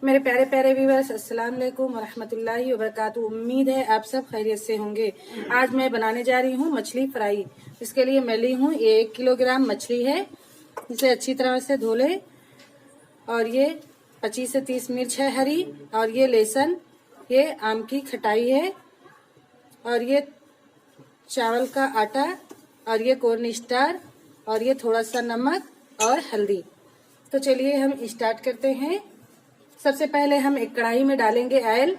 मेरे प्यारे प्यारे व्यूअर्स, अस्सलाम वालेकुम वरहमतुल्लाहि वबरकातुहू। उम्मीद है आप सब खैरियत से होंगे। आज मैं बनाने जा रही हूँ मछली फ्राई। इसके लिए मैं ली हूँ ये 1 किलोग्राम मछली है। इसे अच्छी तरह से धो ले। और ये 25 से 30 मिर्च है हरी, और ये लहसुन, ये आम की खटाई है, और ये चावल का आटा, और ये कॉर्न स्टार, और ये थोड़ा सा नमक और हल्दी। तो चलिए हम स्टार्ट करते हैं। सबसे पहले हम एक कढ़ाई में डालेंगे ऑयल।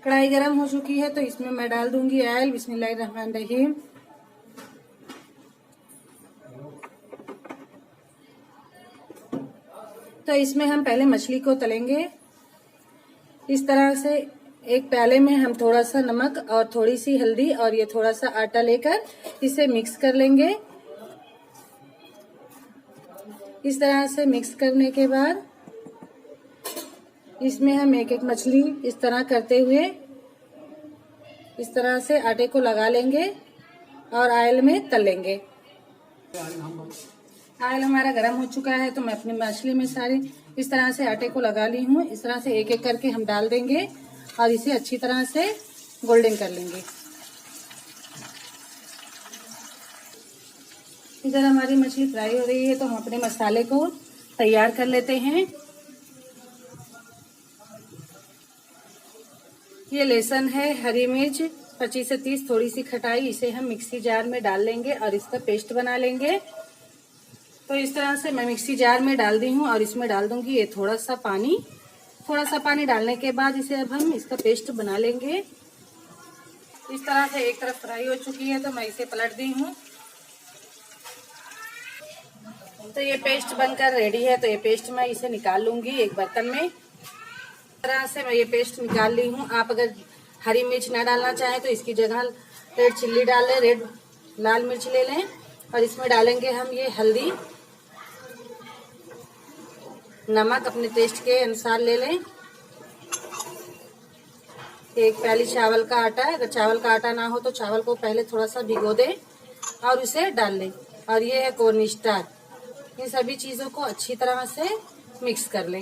कढ़ाई गरम हो चुकी है तो इसमें मैं डाल दूंगी ऑयल। बिस्मिल्लाहिर्रहमानिर्रहीम। तो इसमें हम पहले मछली को तलेंगे। इस तरह से एक प्याले में हम थोड़ा सा नमक और थोड़ी सी हल्दी और ये थोड़ा सा आटा लेकर इसे मिक्स कर लेंगे। इस तरह से मिक्स करने के बाद इसमें हम एक एक मछली इस तरह करते हुए इस तरह से आटे को लगा लेंगे और ऑयल में तल लेंगे। ऑयल हमारा गरम हो चुका है तो मैं अपनी मछली में सारी इस तरह से आटे को लगा ली हूँ। इस तरह से एक एक करके हम डाल देंगे और इसे अच्छी तरह से गोल्डन कर लेंगे। इधर हमारी मछली फ्राई हो रही है तो हम अपने मसाले को तैयार कर लेते हैं। ये लहसुन है, हरी मिर्च 25 से 30, थोड़ी सी खटाई, इसे हम मिक्सी जार में डाल लेंगे और इसका पेस्ट बना लेंगे। तो इस तरह से मैं मिक्सी जार में डाल दी हूँ और इसमें डाल दूंगी ये थोड़ा सा पानी। थोड़ा सा पानी डालने के बाद इसे अब हम इसका पेस्ट बना लेंगे। इस तरह से एक तरफ फ्राई हो चुकी है तो मैं इसे पलट दी हूँ। तो ये पेस्ट बनकर रेडी है। तो ये पेस्ट मैं इसे निकाल लूंगी एक बर्तन में। इस तरह से मैं ये पेस्ट निकाल ली हूँ। आप अगर हरी मिर्च ना डालना चाहें तो इसकी जगह रेड चिल्ली डाल लें, रेड लाल मिर्च ले लें। और इसमें डालेंगे हम ये हल्दी, नमक अपने टेस्ट के अनुसार ले लें। एक प्याली चावल का आटा है। अगर चावल का आटा ना हो तो चावल को पहले थोड़ा सा भिगो दें और उसे डाल लें। और ये है कॉर्न स्टार। इन सभी चीजों को अच्छी तरह से मिक्स कर लें।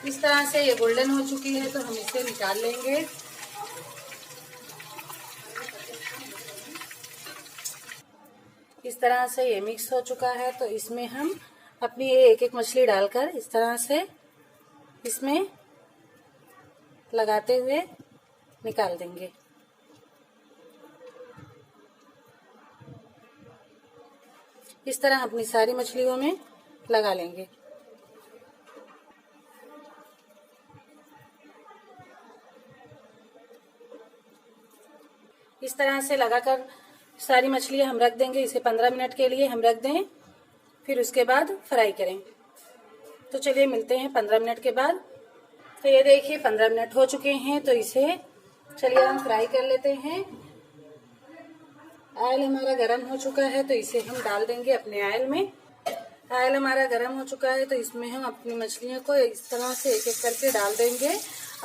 इस तरह से ये गोल्डन हो चुकी है तो हम इसे निकाल लेंगे। इस तरह से ये मिक्स हो चुका है तो इसमें हम अपनी ये एक एक मछली डालकर इस तरह से इसमें लगाते हुए निकाल देंगे। इस तरह अपनी सारी मछलियों में लगा लेंगे। इस तरह से लगाकर सारी मछलियां हम रख देंगे। इसे 15 मिनट के लिए हम रख दें, फिर उसके बाद फ्राई करें। तो चलिए मिलते हैं 15 मिनट के बाद। तो ये देखिए 15 मिनट हो चुके हैं तो इसे चलिए हम फ्राई कर लेते हैं। ऑयल हमारा गरम हो चुका है तो इसे हम डाल देंगे अपने ऑयल में। ऑयल हमारा गरम हो चुका है तो इसमें हम अपनी मछलियों को इस तरह से एक एक करके डाल देंगे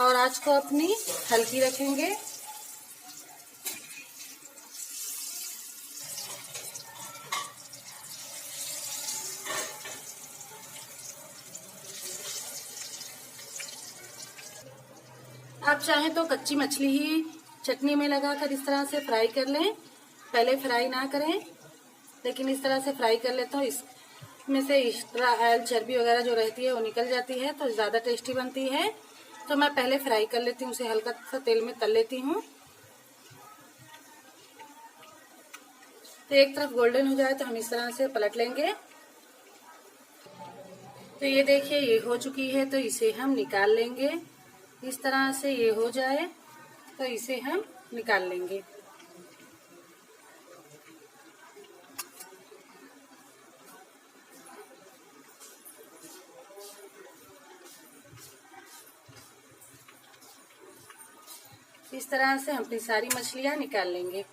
और आंच को अपनी हल्की रखेंगे। आप चाहें तो कच्ची मछली ही चटनी में लगाकर इस तरह से फ्राई कर लें। पहले फ्राई ना करें, लेकिन इस तरह से फ्राई कर लेते हो इसमें से एक्स्ट्रा ऑयल चर्बी वगैरह जो रहती है वो निकल जाती है तो ज़्यादा टेस्टी बनती है। तो मैं पहले फ्राई कर लेती हूँ, उसे हल्का सा तेल में तल लेती हूँ। तो एक तरफ गोल्डन हो जाए तो हम इस तरह से पलट लेंगे। तो ये देखिए ये हो चुकी है तो इसे हम निकाल लेंगे। इस तरह से ये हो जाए तो इसे हम निकाल लेंगे। इस तरह से हम अपनी सारी मछलियां निकाल लेंगे।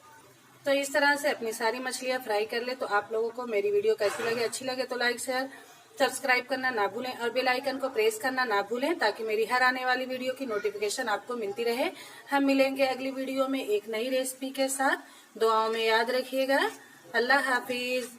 तो इस तरह से अपनी सारी मछलियां फ्राई कर ले। तो आप लोगों को मेरी वीडियो कैसी लगे, अच्छी लगे तो लाइक शेयर सब्सक्राइब करना ना भूलें और बेल आइकन को प्रेस करना ना भूलें ताकि मेरी हर आने वाली वीडियो की नोटिफिकेशन आपको मिलती रहे। हम मिलेंगे अगली वीडियो में एक नई रेसिपी के साथ। दुआओं में याद रखिएगा। अल्लाह हाफिज।